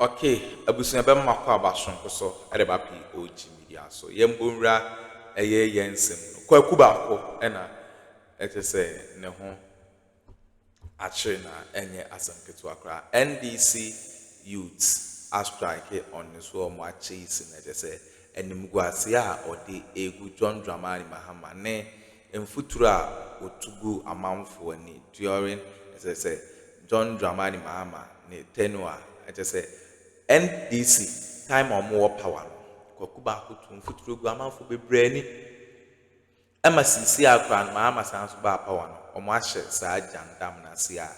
Okay, abusunya be makwa abasonko so edeba POG Media so yembonra eye yensem Kwaku baako na etese ne ho ache na enye asamketu akra NDC youth a strike on so mo ache isi na etese enimguase a ode egu John Dramani Mahama ne mfuturu a otugu amanfo ani during etese John Dramani Mahama ne tenua etese NDC time or more power Kwaku Baaku mfuturu gu amanfo bebre ni Emma sisi akran Mahama sanso ba power no omo ahye saa jandam na se a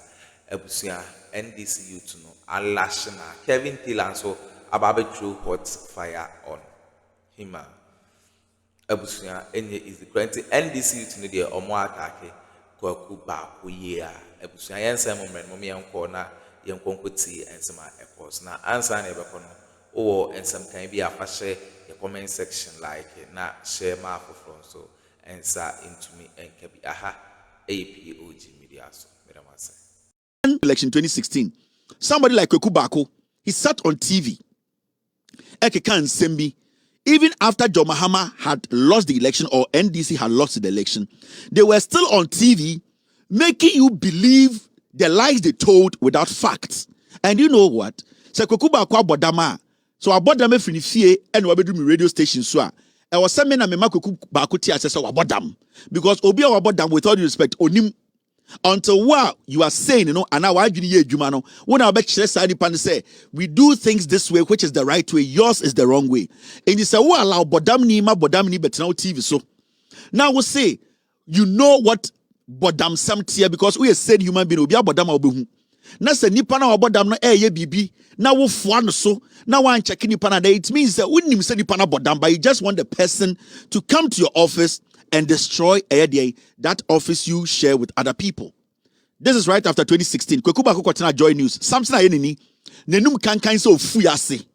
abusia NDC youth no alash na Kevin Tillan so ababe throw hot fire on him abusia enye is the current NDC youth no dey omo atake Kwaku Baaku ye a abusia yensem mren mo yenko na yenkonkoti ensema ekos na answer na ebeko no o ensem kan bi afahye the comment section like na share ma afofro so answer into me and kebi aha POG Media so election 2016 somebody like Kwaku Baaku, he sat on TV Ekeka Nsembi even after John Mahama had lost the election or NDC had lost the election, they were still on TV making you believe the lies they told without facts. And you know what? So Kwaku Baaku abodama. So abodama finifie and wabedu mi radio station so I was saying na mema Kwaku Baaku ti asese wabodam because obi wabodam with all due respect onim until what you are saying, you know, and now I know when I bet say we do things this way, which is the right way, yours is the wrong way. And you say, well, allow bodam ni but now TV. So now we say, you know what bodam some tier because we are said human being will be bodam obehu. Na se nipa na bodam no ye bibi na wo foa no so na wan check nipa na it means that when you say nipa na bodam but you just want the person to come to your office and destroy that office you share with other people. This is right after 2016. Kwaku Baaku kwatena Joy News. Samson ayeneni nenum kankan so fuyase.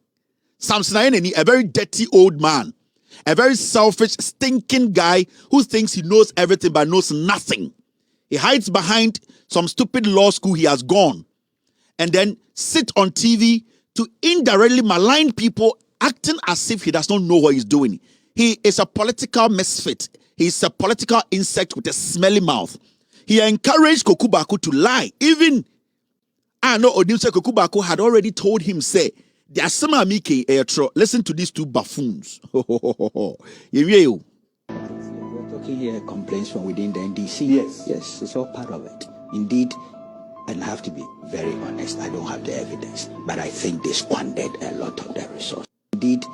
Samson ayeneni, a very dirty old man, a very selfish, stinking guy who thinks he knows everything but knows nothing. He hides behind some stupid law school he has gone and then sit on TV to indirectly malign people, acting as if he does not know what he's doing. He is a political misfit. He's a political insect with a smelly mouth. He encouraged Kwaku Baaku to lie. Even I know Odimse Kwaku Baaku had already told him, say, there are some amike etro. Listen to these two buffoons. We're talking here complaints from within the NDC. Yes, it's all part of it. Indeed, and I have to be very honest, I don't have the evidence, but I think they squandered a lot of their resources. Indeed,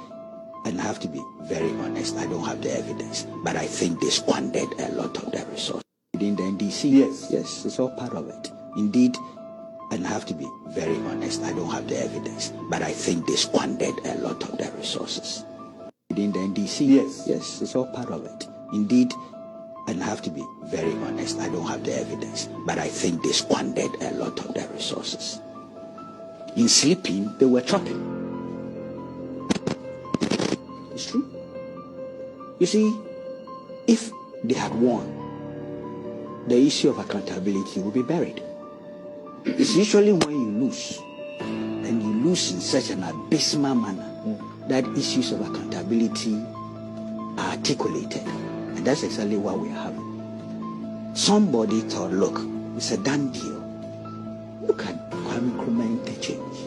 and I have to be very honest, I don't have the evidence, but I think they squandered a lot of their resources. Within the NDC, yes, it's all part of it. Indeed, and I have to be very honest, I don't have the evidence, but I think they squandered a lot of their resources. Within the NDC, yes, it's all part of it. Indeed, and I have to be very honest, I don't have the evidence, but I think they squandered a lot of their resources. In sleeping, they were chopping. It's true. You see, if they had won, the issue of accountability will be buried. It's usually when you lose, and you lose in such an abysmal manner, that issues of accountability are articulated. And that's exactly what we are having. Somebody thought, look, it's a done deal. Look at Kwame Nkrumah interchange.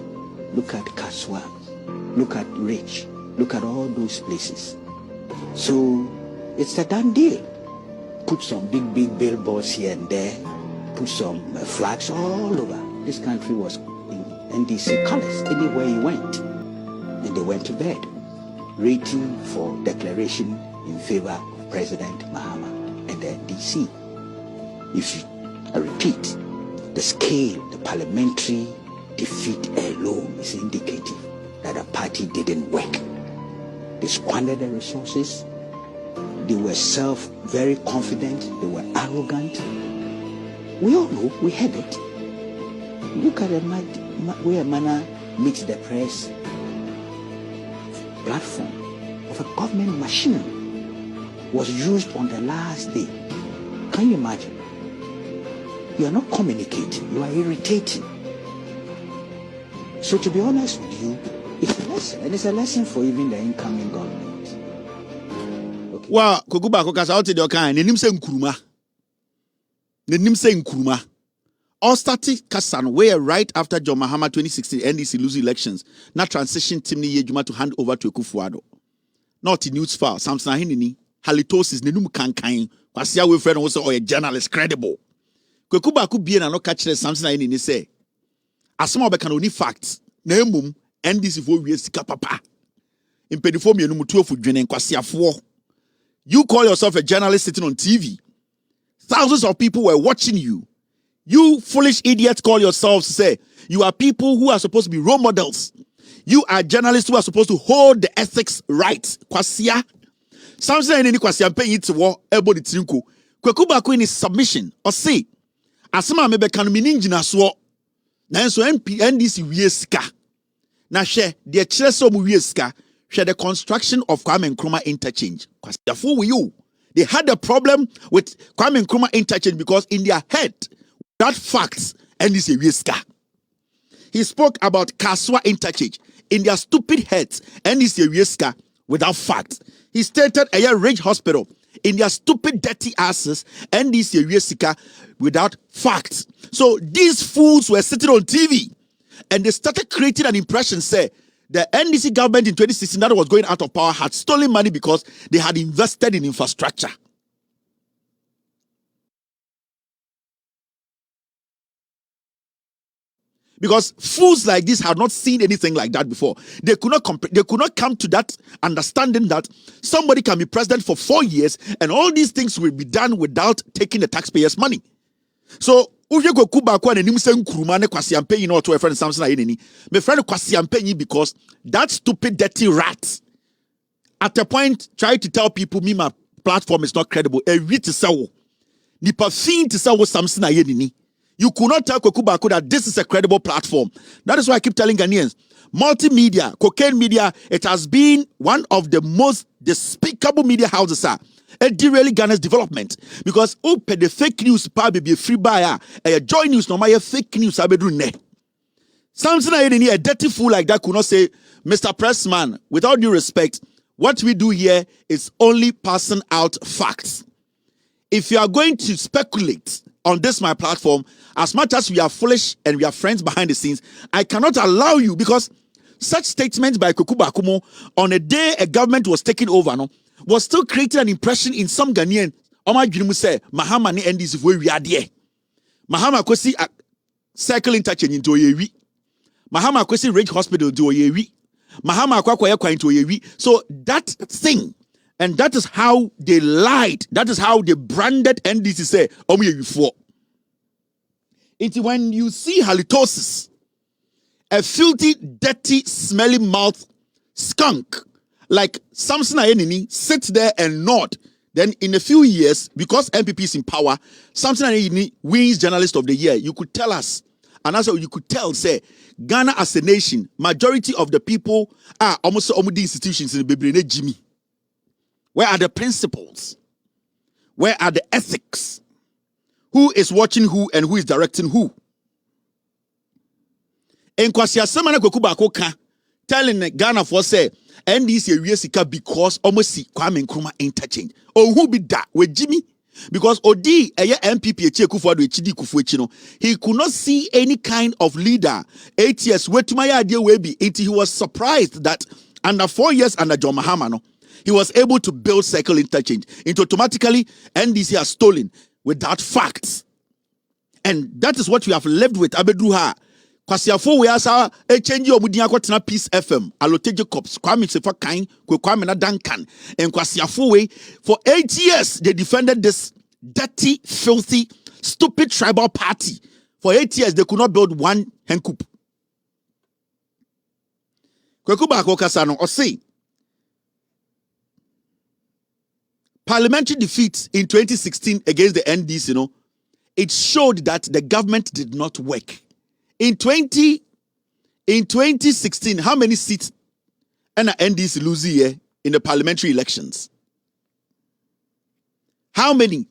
Look at Kaswa. Look at Rich. Look at all those places. So it's a done deal. Put some big billboards here and there. Put some flags all over. This country was in NDC colors anywhere you went. And they went to bed, waiting for declaration in favor of President Mahama and the NDC. I repeat, the scale, the parliamentary defeat alone is indicative that a party didn't work. They squandered their resources. They were very confident. They were arrogant. We all know, we heard it. Look at where Mana meets the press platform of a government machinery was used on the last day. Can you imagine? You are not communicating. You are irritating. So to be honest with you, it's a lesson, and it's a lesson for even the incoming government. Okay. Well, Kokuba Kokasa out the kind, the name say Nkrumah. The name say Nkrumah. All started Kasan where right after John Mahama 2016 NDC lose elections, now transition team ni Yejuma to hand over to Akuffo. Not in news file, Samson Ahinini, halitosis, nenum kankain, kwasia we friend also or a journalist credible. Kokuba could be an no catch Samson Ahinini say. Asma can only facts. Nemum NDC for we sika papa. In pediform you two for dwenen kwasia for. You call yourself a journalist sitting on TV. Thousands of people were watching you. You foolish idiots call yourselves say you are people who are supposed to be role models. You are journalists who are supposed to hold the ethics right. Kwasia. Something any kwasia pay it war elbow the trinko. Kwaku in his submission or say asema mebe kan mininjina so na enso NDC wieska. Na share the chreso mu wieska. Share the construction of Kwame Nkrumah interchange. Kwasia for you. They had a problem with Kwame Nkrumah interchange because in their head that facts NDC wieska. He spoke about Kaswa interchange. In their stupid heads, NDC wieska without facts. He stated a Ridge Hospital. In their stupid, dirty asses, NDC wieska without facts. So these fools were sitting on TV and they started creating an impression, say, the NDC government in 2016 that was going out of power had stolen money because they had invested in infrastructure. Because fools like this had not seen anything like that before. They could not come to that understanding that somebody can be president for 4 years and all these things will be done without taking the taxpayers' money. So, because that stupid dirty rat at a point tried to tell people me my platform is not credible. You could not tell Kwaku that this is a credible platform. That is why I keep telling Ghanaians, multimedia, cocaine media, it has been one of the most despicable media houses, sir. It derailed Ghana's development. Because the fake news probably be a free buyer. A joy news, no matter fake news, something a dirty fool like that could not say, Mr. Pressman, without due respect, what we do here is only passing out facts. If you are going to speculate on this my platform, as much as we are foolish and we are friends behind the scenes, I cannot allow you, because such statements by Kokuba on a day a government was taking over, was still creating an impression in some Ghanaian. Ǎňджρy say Mahama ni NDC for we are there. Mahama kwesi circle interchange into Oyewi. Mahama kwesi Ridge Hospital to Oyewi. Mahama kwa into Oyewi. So that thing, and that is how they lied. That is how they branded NDC say Oyewi for. It's when you see halitosis, a filthy, dirty, smelly mouth skunk like Samson Ahinini sits there and nod. Then in a few years, because MPP is in power, Samson Ahinini wins Journalist of the Year. You could tell us, and also you could tell, say, Ghana as a nation, majority of the people are almost the institutions in the Bible. Jimmy, where are the principles? Where are the ethics? Who is watching who and who is directing who? En kwasia semana Kwaku ka telling Ghana for say NDC wiesika because almost see Kwame Nkrumah interchange. Oh, who be that with Jimmy? Because Odi MPP Akuffo do HD Kufu he could not see any kind of leader. 8 years where to my idea will be until he was surprised that under 4 years under John Mahama, he was able to build circle interchange. Into automatically NDC has stolen without facts. And that is what we have lived with. Abedruha. Kwasiafo we asa a change omudia kwatena Peace FM. Alote Jacobs, Kwame Sefa Kain, Kwame na Duncan. And Kwasiafo we for 8 years they defended this dirty, filthy, stupid tribal party. For 8 years they could not build one henkup. Kwekuba Kokasano or say parliamentary defeat in 2016 against the NDC, it showed that the government did not work. In 2016, how many seats and NDC lose here in the parliamentary elections? How many?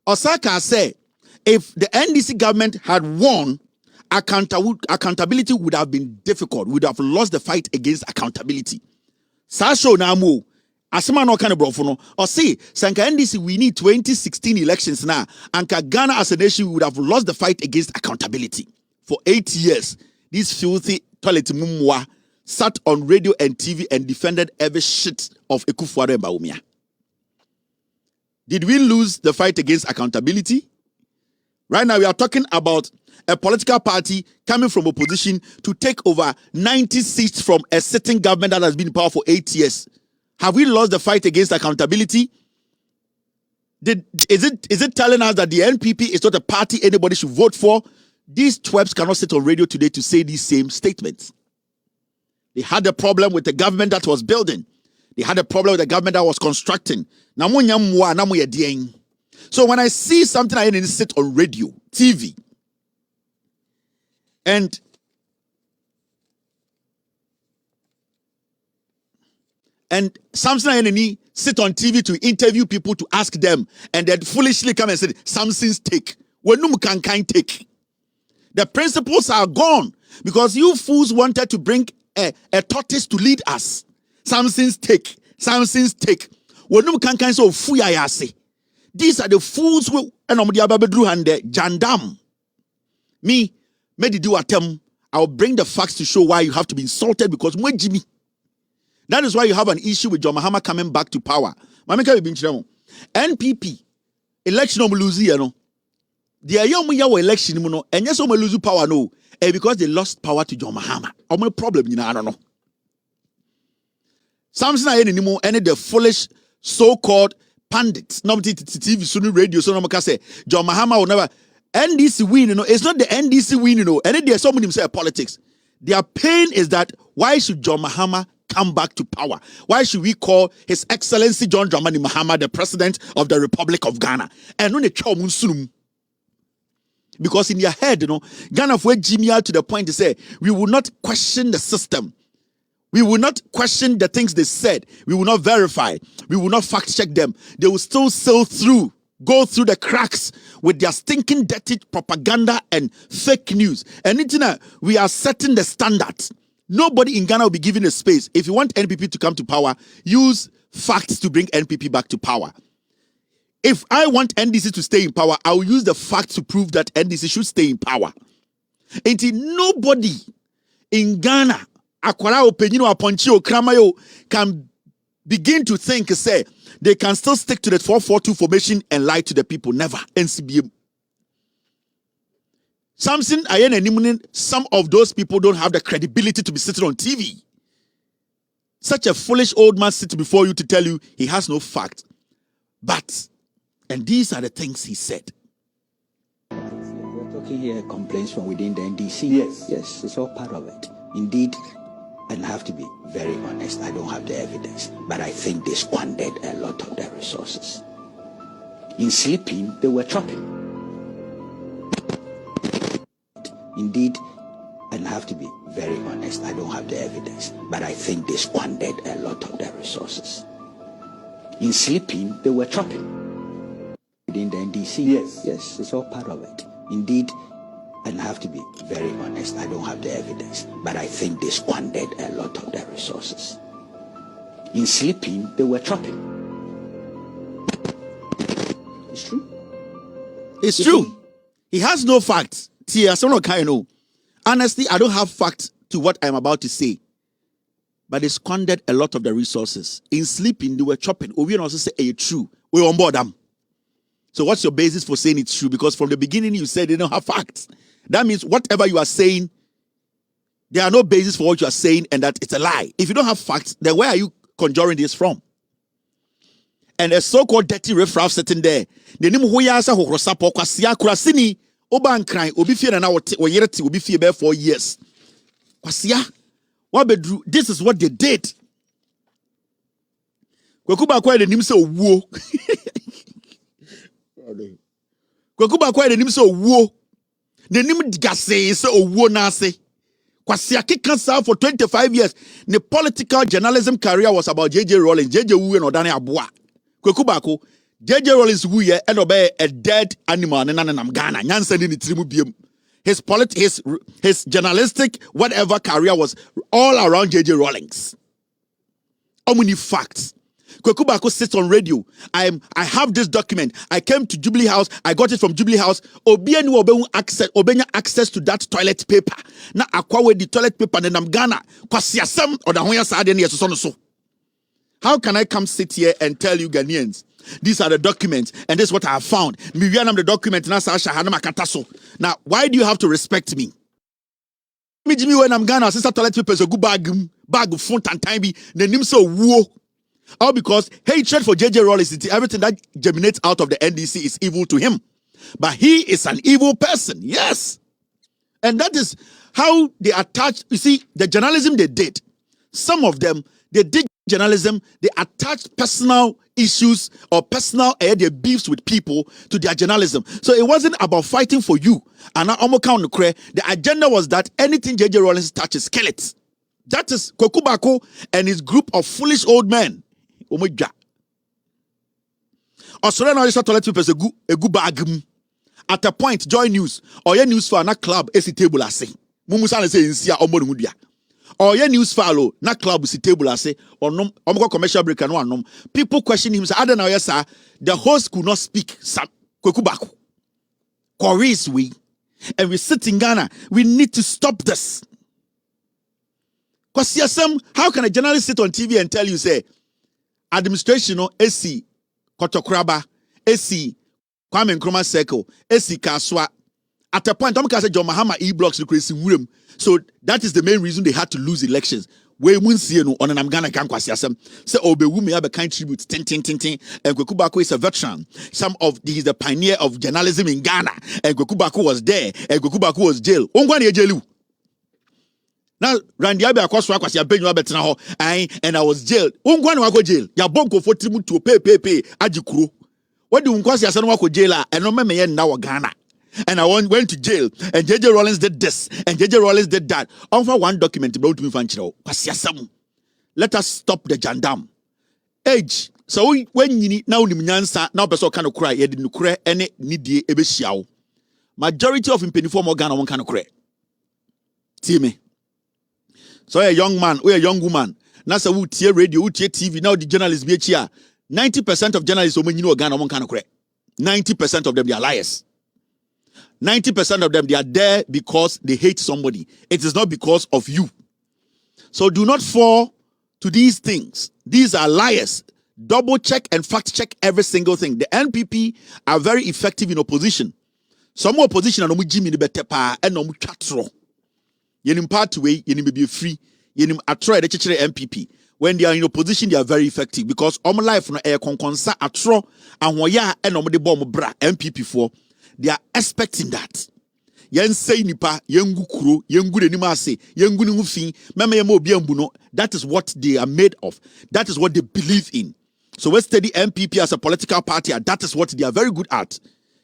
Osaka said, if the NDC government had won accountability would have been difficult. We would have lost the fight against accountability. Sasho Namu, Asima no kind of brofono. Or see, Sanka NDC, we need 2016 elections now. And Ghana as a nation would have lost the fight against accountability. For 8 years, these filthy toilet mumwa sat on radio and TV and defended every shit of Akuffo and Bawumia. Did we lose the fight against accountability? Right now, we are talking about a political party coming from opposition to take over 90 seats from a sitting government that has been in power for 8 years. Have we lost the fight against accountability? Is it telling us that the NPP is not a party anybody should vote for? These twerps cannot sit on radio today to say these same statements. They had a problem with the government that was building. They had a problem with the government that was constructing. So when I see something I need to sit on radio, TV, and something I need sit on TV to interview people to ask them, and then foolishly come and say something's take. When no can take. The principles are gone because you fools wanted to bring a tortoise to lead us. Something's take. When no can so fuyayase. These are the fools who and jandam. Me do attempt. I'll bring the facts to show why you have to be insulted because Jimmy. That is why you have an issue with John Mahama coming back to power. NPP election of Louisiana. The election and yes, lose power no, because they lost power to John Mahama. No problem, I don't know. Something I anymore any the foolish so-called pundits, no TV, Sunu radio, so no say John Mahama will never NDC win. It's not the NDC win. And there's somebody say politics. Their pain is that why should John Mahama come back to power? Why should we call His Excellency John Dramani Mahama the President of the Republic of Ghana? And no ne because in your head, Ghana for Jimmy to the point to say we will not question the system. We will not question the things they said. We will not verify. We will not fact check them. They will still go through the cracks with their stinking dirty propaganda and fake news. And we are setting the standards. Nobody in Ghana will be given a space. If you want NPP to come to power, use facts to bring NPP back to power. If I want NDC to stay in power, I will use the facts to prove that NDC should stay in power. Until nobody in Ghana, Akwara Openino Aponchio Kramayo, can begin to think, say, they can still stick to the 442 formation and lie to the people. Never. NCBM. Some of those people don't have the credibility to be sitting on TV. Such a foolish old man sitting before you to tell you he has no fact. But, and these are the things he said. We're talking here complaints from within the NDC. Yes, it's all part of it. Indeed, and I have to be very honest, I don't have the evidence, but I think they squandered a lot of their resources. In sleeping, they were chopping. Indeed, and I have to be very honest, I don't have the evidence, but I think they squandered a lot of their resources. In sleeping, they were chopping. Within the NDC. Yes, it's all part of it. Indeed, and I have to be very honest, I don't have the evidence, but I think they squandered a lot of their resources. In sleeping, they were chopping. It's true. It's true. He has no facts. Honestly, I don't have facts to what I'm about to say. But they squandered a lot of the resources. In sleeping, they were chopping. We also say, it's true. We're on board them. So what's your basis for saying it's true? Because from the beginning, you said they don't have facts. That means whatever you are saying, there are no basis for what you are saying and that it's a lie. If you don't have facts, then where are you conjuring this from? And a so-called dirty riffraff sitting there. The name Huyasa Horosapo Kwasia Kurasini Oban crying Obi fear and our Yereti will be fear bear 4 years. Kwasia, this is what they did. Kwakuba kwa the name so woo. Kwakuba kwa the name so woo. The name Gase so woo nase. Kwasia Kikansa for 25 years. The political journalism career was about JJ Rollins, JJ Wu and Odane Abua. Kwakubako, JJ Rollins Wu and obey a dead animal and Ghana. Nyan sending the trimu. his journalistic whatever career was all around JJ Rawlings. How many facts? Kwaku Baaku sits on radio. I have this document. I came to Jubilee House. I got it from Jubilee House. Obenya access to that toilet paper. Na akwawe the toilet paper and I'm Ghana. Kwasiasem or the hoya saade so so. How can I come sit here and tell you Ghanaians, these are the documents and this is what I have found? The document now, why do you have to respect me? Me when I'm Ghana, sister toilet paper is a good bag of font and time be the name so woo. All because hatred for JJ Rawlings, everything that germinates out of the NDC is evil to him. But he is an evil person, yes. And that is how they attach, you see, the journalism they did. Some of them, they did journalism, they attached personal issues or personal their beefs with people to their journalism. So it wasn't about fighting for you. And the agenda was that anything JJ Rawlings touches, kill it. That is Kwaku Baaku and his group of foolish old men. Australian Oyster toilet paper is a good bag. At a point, Joy News or your news for na club is table I say. Mumusan say in Sia Omonudia. Or your news follow na club is table I say or no commercial break and one. People question him say, I don't know, yes, sir. The host could not speak Kwaku Baaku. Corey's we. And we sit in Ghana. We need to stop this. Because how can a journalist sit on TV and tell you, say, administration no AC Kotokraba, AC Kwame Nkrumah Circle, AC Kaswa. At a point, say John Mahama e-blocks the. So that is the main reason they had to lose elections. We won't see no on an Amgana can Kwasiasem. Say Bawumia be kind tribute, and Kwaku Baaku is a veteran. He's the pioneer of journalism in Ghana, and Kwaku Baaku was there, and Kwaku Baaku was jailed. Ongwani jail. Now, Randy Abe Akoswa kwasi abenyu abetina ho and I was jailed. Ungwani wako jail. Ya bonko for trimu to pay ajikuru. What do unkwasi asano wako jail and no meme yen na wa Ghana. And I went to jail and JJ Rawlings did this and JJ Rawlings did that. Offer one document about me fanchiro. Kwasi asamu. Let us stop the jandam. Age. So when you now ni mnyansa now person can cry ye didn't cry any nidie ebe shiao. Majority of impeniform Ghana one can cry. See me. So a young man or a young woman, now say we hear radio, we hear TV. Now the journalists be here. 90% of journalists when you know Ghana one kind of correct. 90% of them they are liars. 90% of them they are there because they hate somebody. It is not because of you. So do not fall to these things. These are liars. Double check and fact check every single thing. The NPP are very effective in opposition. Some opposition are no Jimmy the better pa and no chatro. Yenim pathway, yenim be free, yenim atro the church MPP. When they are in opposition, they are very effective because all life no air konkonsa atro and woya and no de bomb bra MPP for. They are expecting that. Yen say nipa, yengu kuro, yengu de nimase, yengu ni mufi, meme yemo biambuno. That is what they are made of. That is what they believe in. So we study MPP as a political party, and that is what they are very good at.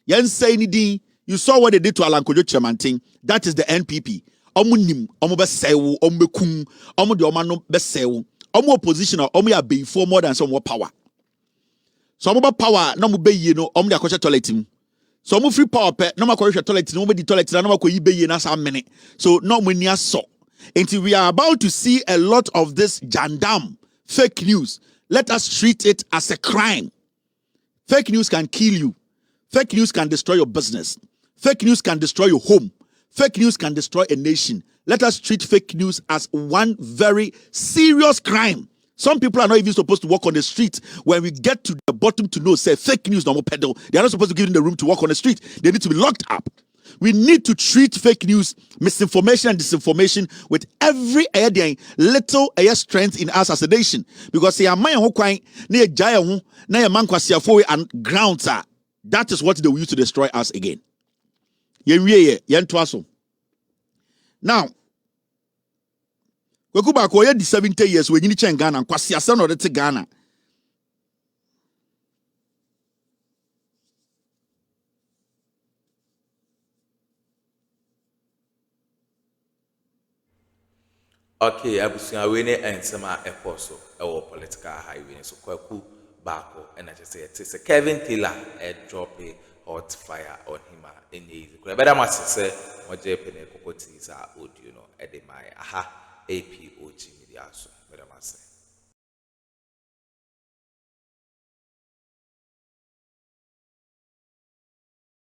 Yen say ni you saw what they did to Alan Kojo Chamanting. That is the NPP. Omunim, omu besewu, omu bekum, omu de omano besewu, omu opposition, omu ya be for more than some more power. So omu power, no mu be ye no, omu de akosha toiletim. So omu free power pe, no ma akosha toiletim, no mu di toiletim, no ma ko yibe ye na sa mene. So no mu niya so. Until we are about to see a lot of this jandam, fake news. Let us treat it as a crime. Fake news can kill you. Fake news can destroy your business. Fake news can destroy your home. Fake news can destroy a nation. Let us treat fake news as one very serious crime. Some people are not even supposed to walk on the street. When we get to the bottom to know, say fake news, no more peddle. They are not supposed to give them the room to walk on the street. They need to be locked up. We need to treat fake news, misinformation and disinformation with every little strength in us as a nation. Because they are my and grounds are. That is what they will use to destroy us again. Now, Kwaku Baaku had 70 years when you need Ghana and Kwasi Asan or the Ghana. Okay, abusunya we ne ensema eposo ewo political highway so Kwaku Baaku and I just say it's a Kevin Taylor drop hot fire on him in easy. Better must say, what Japan Cocotis are audio no edema aha APOG Media. So, better must say.